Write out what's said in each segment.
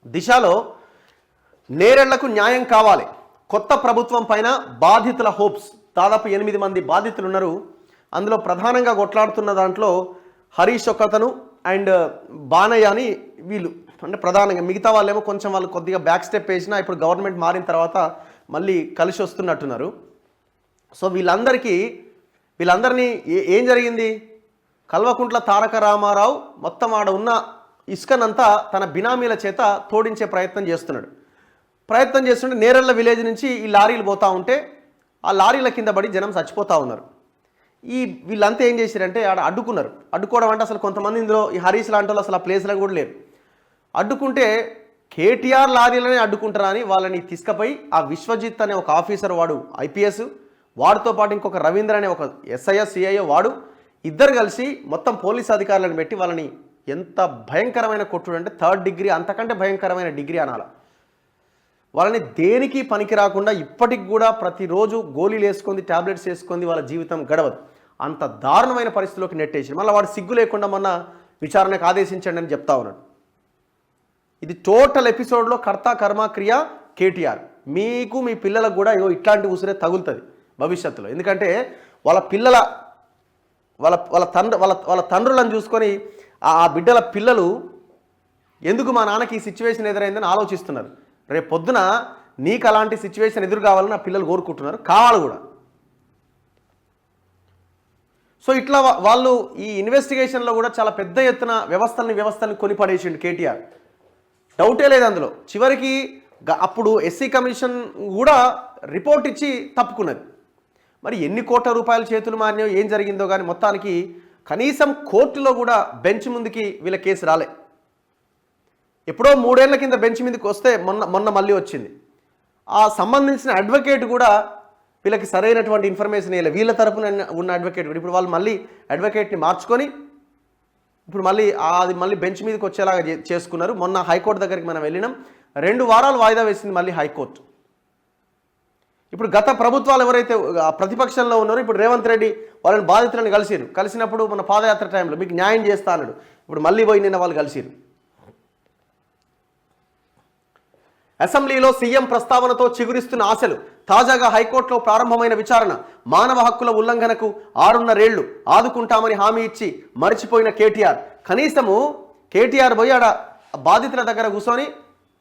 దిశలో నేరెళ్లకు న్యాయం కావాలి. కొత్త ప్రభుత్వం పైన బాధితుల హోప్స్. దాదాపు 8 మంది బాధితులు ఉన్నారు. అందులో ప్రధానంగా కొట్లాడుతున్న దాంట్లో హరీష్ ఒకతను అండ్ బానయ్య అని వీళ్ళు అంటే ప్రధానంగా. మిగతా వాళ్ళేమో కొంచెం వాళ్ళు కొద్దిగా బ్యాక్ స్టెప్ వేసినా ఇప్పుడు గవర్నమెంట్ మారిన తర్వాత మళ్ళీ కలిసి వస్తున్నట్టున్నారు. సో వీళ్ళందరినీ ఏం జరిగింది? కల్వకుంట్ల తారక రామారావు మొత్తం ఆడ ఉన్న ఇసుకనంతా తన బినామీల చేత తోడించే ప్రయత్నం చేస్తుంటే నేరెళ్ళ విలేజ్ నుంచి ఈ లారీలు పోతూ ఉంటే ఆ లారీల కింద పడి జనం చచ్చిపోతూ ఉన్నారు. వీళ్ళంతా ఏం చేశారంటే ఆడ అడ్డుకున్నారు. అడ్డుకోవడం అంటే అసలు కొంతమంది ఇందులో ఈ హరీష్ లాంటి వాళ్ళు అసలు ఆ ప్లేస్లో కూడా లేరు. అడ్డుకుంటే కేటీఆర్ లారీలనే అడ్డుకుంటారా అని వాళ్ళని తీసుకుపోయి ఆ విశ్వజిత్ అనే ఒక ఆఫీసర్, వాడు ఐపీఎస్, వాడితో పాటు ఇంకొక రవీంద్ర అనే ఒక ఎస్ఐఎస్ సిఐఓ, వాడు ఇద్దరు కలిసి మొత్తం పోలీస్ అధికారులను పెట్టి వాళ్ళని ఎంత భయంకరమైన కొట్టుడు అంటే 3rd డిగ్రీ, అంతకంటే భయంకరమైన డిగ్రీ అనాల. వాళ్ళని దేనికి పనికి రాకుండా ఇప్పటికి కూడా ప్రతిరోజు గోళీలు వేసుకుంది, ట్యాబ్లెట్స్ వేసుకుంది, వాళ్ళ జీవితం గడవదు. అంత దారుణమైన పరిస్థితిలోకి నెట్టేసి మళ్ళీ వాడు సిగ్గు లేకుండా మొన్న విచారణకు ఆదేశించండి అని చెప్తా ఉన్నాడు. ఇది టోటల్ ఎపిసోడ్లో కర్త కర్మ క్రియ కేటీఆర్. మీకు మీ పిల్లలకు కూడా ఇట్లాంటి ఉసిరే తగులుతుంది భవిష్యత్తులో. ఎందుకంటే వాళ్ళ పిల్లల వాళ్ళ తండ్రులను చూసుకొని ఆ బిడ్డల పిల్లలు ఎందుకు మా నాన్నకి ఈ సిచ్యువేషన్ ఎదురైందని ఆలోచిస్తున్నారు. రేపు పొద్దున నీకు అలాంటి సిచ్యువేషన్ ఎదురు కావాలని నా పిల్లలు కోరుకుంటున్నారు, కావాలి కూడా. సో ఇట్లా వాళ్ళు ఈ ఇన్వెస్టిగేషన్లో కూడా చాలా పెద్ద ఎత్తున వ్యవస్థల్ని కొనిపడేసిండు కేటీఆర్. డౌటే లేదు అందులో. చివరికి అప్పుడు ఎస్సీ కమిషన్ కూడా రిపోర్ట్ ఇచ్చి తప్పుకున్నది. మరి ఎన్ని కోట్ల రూపాయల చేతులు మారినాయో ఏం జరిగిందో కానీ మొత్తానికి కనీసం కోర్టులో కూడా బెంచ్ ముందుకి వీళ్ళ కేసు రాలే. ఎప్పుడో 3 ఏళ్ల కింద బెంచ్ మీదకి వస్తే మొన్న మళ్ళీ వచ్చింది. ఆ సంబంధించిన అడ్వకేట్ కూడా వీళ్ళకి సరైనటువంటి ఇన్ఫర్మేషన్ ఇవ్వలేదు. వీళ్ళ తరపున ఉన్న అడ్వకేట్ కూడా ఇప్పుడు వాళ్ళు మళ్ళీ అడ్వకేట్ని మార్చుకొని ఇప్పుడు అది మళ్ళీ బెంచ్ మీదకి వచ్చేలాగా చేసుకున్నారు. మొన్న హైకోర్టు దగ్గరికి మనం వెళ్ళినాం. 2 వారాలు వాయిదా వేసింది మళ్ళీ హైకోర్టు. ఇప్పుడు గత ప్రభుత్వాలు ఎవరైతే ప్రతిపక్షంలో ఉన్నారో ఇప్పుడు రేవంత్ రెడ్డి వాళ్ళని బాధితులను కలిసినప్పుడు మన పాదయాత్ర టైంలో మీకు న్యాయం చేస్తా అన్నాడు. ఇప్పుడు మళ్ళీ పోయి నిన్న వాళ్ళు కలిసిరు. అసెంబ్లీలో సీఎం ప్రస్తావనతో చిగురిస్తున్న ఆశలు. తాజాగా హైకోర్టులో ప్రారంభమైన విచారణ. మానవ హక్కుల ఉల్లంఘనకు 6.5 ఏళ్లు ఆదుకుంటామని హామీ ఇచ్చి మరిచిపోయిన కేటీఆర్. కనీసము కేటీఆర్ పోయి ఆడ బాధితుల దగ్గర కూర్చొని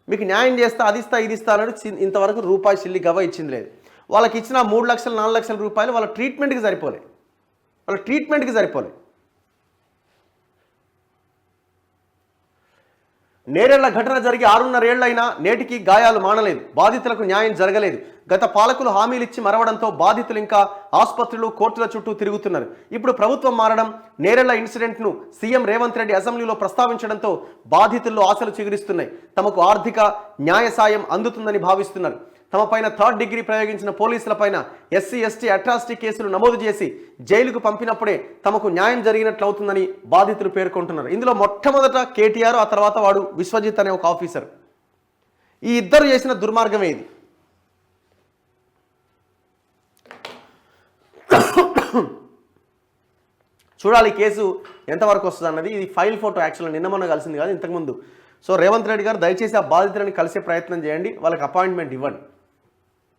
మీకు న్యాయం చేస్తా, అది ఇస్తా, ఇది ఇస్తా అన్నాడు. ఇంతవరకు రూపాయి చిల్లి గవ్వ ఇచ్చింది లేదు. వాళ్ళకి ఇచ్చిన 3 లక్షలు 4 లక్షల రూపాయలు వాళ్ళ ట్రీట్మెంట్కి సరిపోలే. నేరెళ్ల ఘటన జరిగి 6.5 ఏళ్లైనా నేటికి గాయాలు మానలేదు. బాధితులకు న్యాయం జరగలేదు. గత పాలకులు హామీలు ఇచ్చి మరవడంతో బాధితులు ఇంకా ఆసుపత్రులు, కోర్టుల చుట్టూ తిరుగుతున్నారు. ఇప్పుడు ప్రభుత్వం మారడం, నేరెళ్ల ఇన్సిడెంట్ను సీఎం రేవంత్ రెడ్డి అసెంబ్లీలో ప్రస్తావించడంతో బాధితుల్లో ఆశలు చిగురిస్తున్నాయి. తమకు ఆర్థిక న్యాయ సాయం అందుతుందని భావిస్తున్నారు. తమపైన 3rd డిగ్రీ ప్రయోగించిన పోలీసులపైన ఎస్సీ ఎస్టీ అట్రాసిటీ కేసులు నమోదు చేసి జైలుకు పంపినప్పుడే తమకు న్యాయం జరిగినట్లు అవుతుందని బాధితులు పేర్కొంటున్నారు. ఇందులో మొట్టమొదట కేటీఆర్, ఆ తర్వాత వాడు విశ్వజిత్ అనే ఒక ఆఫీసర్. ఈ ఇద్దరు చేసిన దుర్మార్గమే ఇది. చూడాలి కేసు ఎంతవరకు వస్తుంది అన్నది. ఇది ఫైల్ ఫోటో యాక్చువల్గా నిన్న మొన్న కలిసింది కాదు, ఇంతకుముందు. సో రేవంత్ రెడ్డి గారు దయచేసి ఆ బాధితులని కలిసే ప్రయత్నం చేయండి, వాళ్ళకి అపాయింట్మెంట్ ఇవ్వండి.